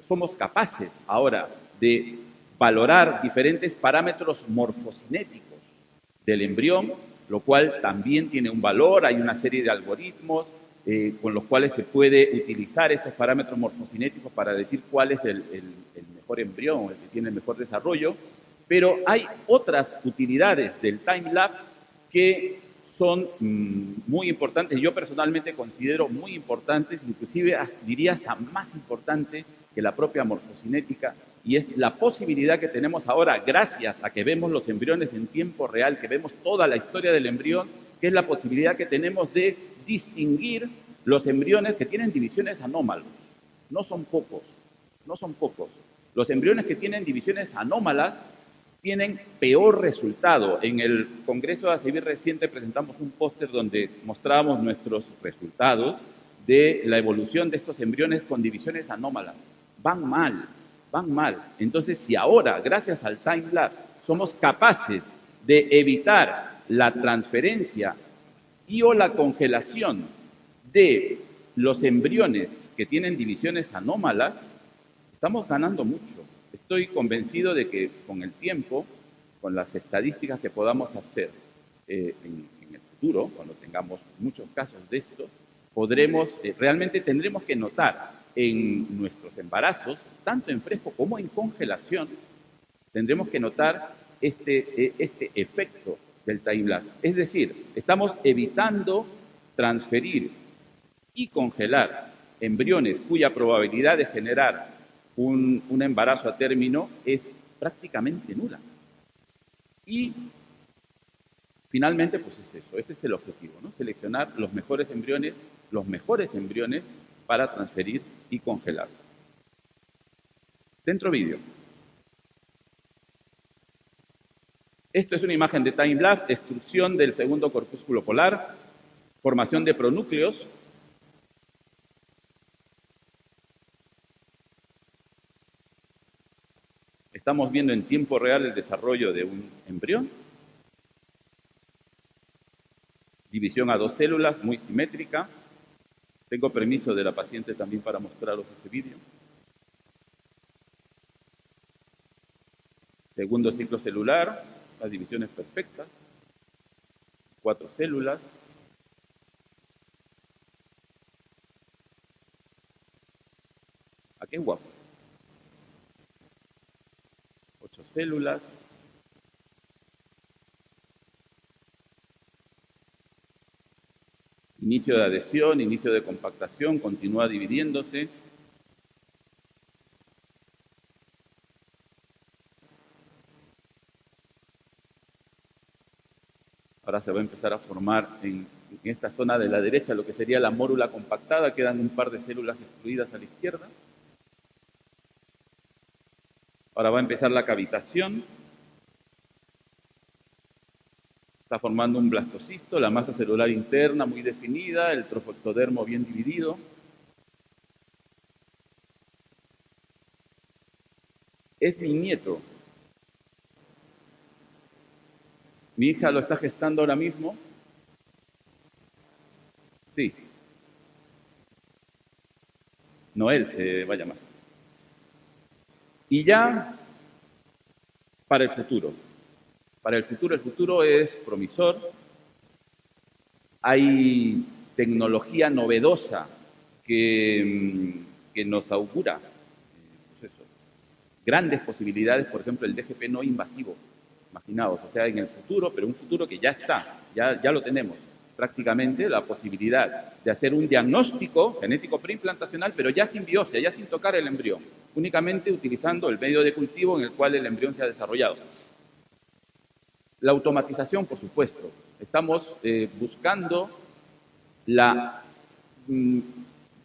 Somos capaces ahora de valorar diferentes parámetros morfocinéticos del embrión, lo cual también tiene un valor. Hay una serie de algoritmos con los cuales se puede utilizar estos parámetros morfocinéticos para decir cuál es el mejor embrión, el que tiene el mejor desarrollo, pero hay otras utilidades del time-lapse que son muy importantes. Yo personalmente considero muy importantes, inclusive diría hasta más importante que la propia morfocinética, y es la posibilidad que tenemos ahora, gracias a que vemos los embriones en tiempo real, que vemos toda la historia del embrión, que es la posibilidad que tenemos de distinguir los embriones que tienen divisiones anómalas. No son pocos, no son pocos. Los embriones que tienen divisiones anómalas tienen peor resultado. En el Congreso de ACIVIR reciente presentamos un póster donde mostrábamos nuestros resultados de la evolución de estos embriones con divisiones anómalas. Van mal. Entonces, si ahora, gracias al time-lapse, somos capaces de evitar la transferencia y o la congelación de los embriones que tienen divisiones anómalas, estamos ganando mucho. Estoy convencido de que con el tiempo, con las estadísticas que podamos hacer en el futuro, cuando tengamos muchos casos de estos, realmente tendremos que notar en nuestros embarazos, tanto en fresco como en congelación, tendremos que notar este efecto del time-lapse. Es decir, estamos evitando transferir y congelar embriones cuya probabilidad de generar un embarazo a término es prácticamente nula. Y finalmente, pues es eso, ese es el objetivo, ¿no? Seleccionar los mejores embriones para transferir y congelar. Dentro vídeo. Esto es una imagen de time-lapse, destrucción del segundo corpúsculo polar, formación de pronúcleos. Estamos viendo en tiempo real el desarrollo de un embrión. División a 2 células, muy simétrica. Tengo permiso de la paciente también para mostraros ese vídeo. Segundo ciclo celular, las divisiones perfectas. 4 células. Aquí es guapo. 8 células. Inicio de adhesión, inicio de compactación, continúa dividiéndose. Ahora se va a empezar a formar en esta zona de la derecha lo que sería la mórula compactada. Quedan un par de células excluidas a la izquierda. Ahora va a empezar la cavitación. Está formando un blastocisto, la masa celular interna muy definida, el trofectodermo bien dividido. Es mi nieto. Mi hija lo está gestando ahora mismo. Sí. Noel se va a llamar. Y ya para el futuro. Para el futuro es promisor. Hay tecnología novedosa que nos augura pues eso, grandes posibilidades, por ejemplo, el DGP no invasivo. Imaginaos, o sea, en el futuro, pero un futuro que ya está, ya lo tenemos prácticamente, la posibilidad de hacer un diagnóstico genético preimplantacional, pero ya sin biopsia, ya sin tocar el embrión, únicamente utilizando el medio de cultivo en el cual el embrión se ha desarrollado. La automatización, por supuesto. Estamos buscando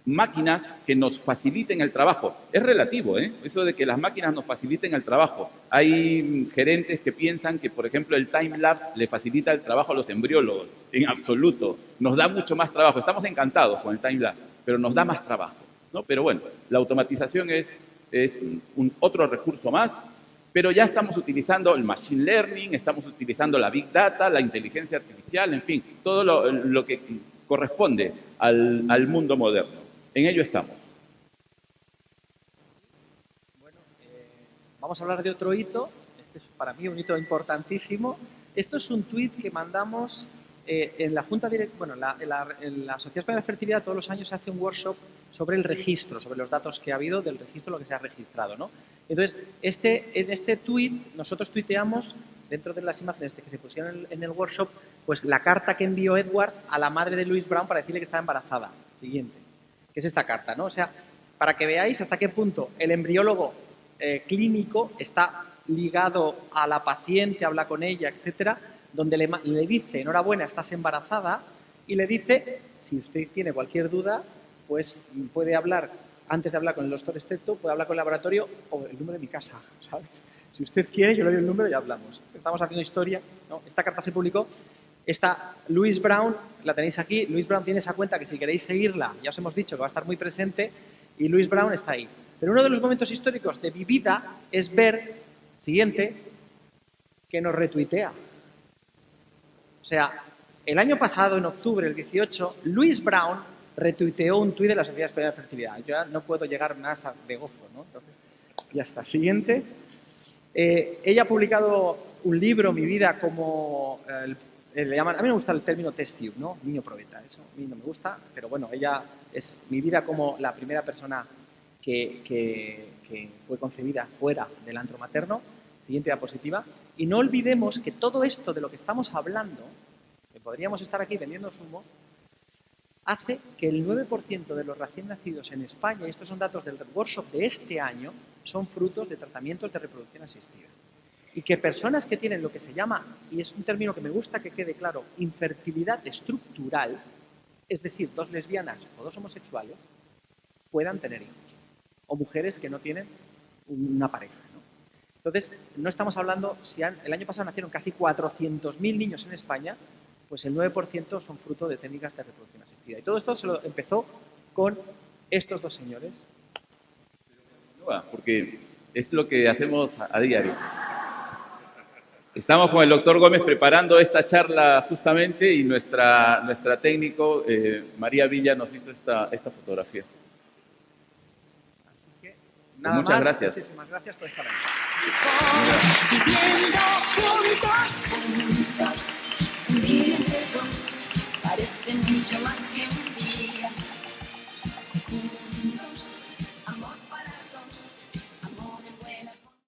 máquinas que nos faciliten el trabajo. Es relativo, eso de que las máquinas nos faciliten el trabajo. Hay gerentes que piensan que, por ejemplo, el time-lapse le facilita el trabajo a los embriólogos. En absoluto. Nos da mucho más trabajo. Estamos encantados con el time-lapse, pero nos da más trabajo, ¿no? Pero bueno, la automatización es otro recurso más. Pero ya estamos utilizando el machine learning, estamos utilizando la big data, la inteligencia artificial, en fin, todo lo que corresponde al mundo moderno. En ello estamos. Bueno, vamos a hablar de otro hito. Este es para mí un hito importantísimo. Esto es un tuit que mandamos en la Junta Directiva, bueno, en la Sociedad Española de Fertilidad todos los años se hace un workshop sobre el registro, sobre los datos que ha habido del registro, lo que se ha registrado, ¿no? Entonces, en este tuit, nosotros tuiteamos, dentro de las imágenes que se pusieron en el workshop, pues la carta que envió Edwards a la madre de Louise Brown para decirle que estaba embarazada. Siguiente. Que es esta carta, ¿no? O sea, para que veáis hasta qué punto el embriólogo clínico está ligado a la paciente, habla con ella, etcétera, donde le dice, enhorabuena, estás embarazada, y le dice, si usted tiene cualquier duda, pues puede hablar, antes de hablar con el doctor Steptoe, puede hablar con el laboratorio o el número de mi casa, ¿sabes? Si usted quiere, yo le doy el número y hablamos. Estamos haciendo historia, ¿no? Esta carta se publicó. Esta Louise Brown, la tenéis aquí. Louise Brown tiene esa cuenta que si queréis seguirla, ya os hemos dicho que va a estar muy presente, y Louise Brown está ahí. Pero uno de los momentos históricos de mi vida es ver, siguiente, que nos retuitea. O sea, el año pasado, en octubre, el 18, Louise Brown retuiteó un tuit de la Sociedad Española de Fertilidad. Yo ya no puedo llegar más de gozo, ¿no? Entonces, ya está. Siguiente. Ella ha publicado un libro, Mi vida como... le llaman, a mí me gusta el término test tube, ¿no? Niño probeta. Eso a mí no me gusta, pero bueno, ella es mi vida como la primera persona que fue concebida fuera del antro materno. Siguiente diapositiva. Y no olvidemos que todo esto de lo que estamos hablando, que podríamos estar aquí vendiendo humo, hace que el 9% de los recién nacidos en España, y estos son datos del workshop de este año, son frutos de tratamientos de reproducción asistida. Y que personas que tienen lo que se llama, y es un término que me gusta que quede claro, infertilidad estructural, es decir, 2 lesbianas o 2 homosexuales, puedan tener hijos. O mujeres que no tienen una pareja, ¿no? Entonces, no estamos hablando, si el año pasado nacieron casi 400.000 niños en España, pues el 9% son fruto de técnicas de reproducción asistida. Y todo esto se lo empezó con estos 2 señores. Porque es lo que hacemos a diario. Estamos con el doctor Gómez preparando esta charla justamente y nuestra técnico, María Villa, nos hizo esta fotografía. Así que, nada muchas más. Gracias. Muchísimas gracias por estar ahí. Viviendo juntos, un día entre dos, parece mucho más que un día.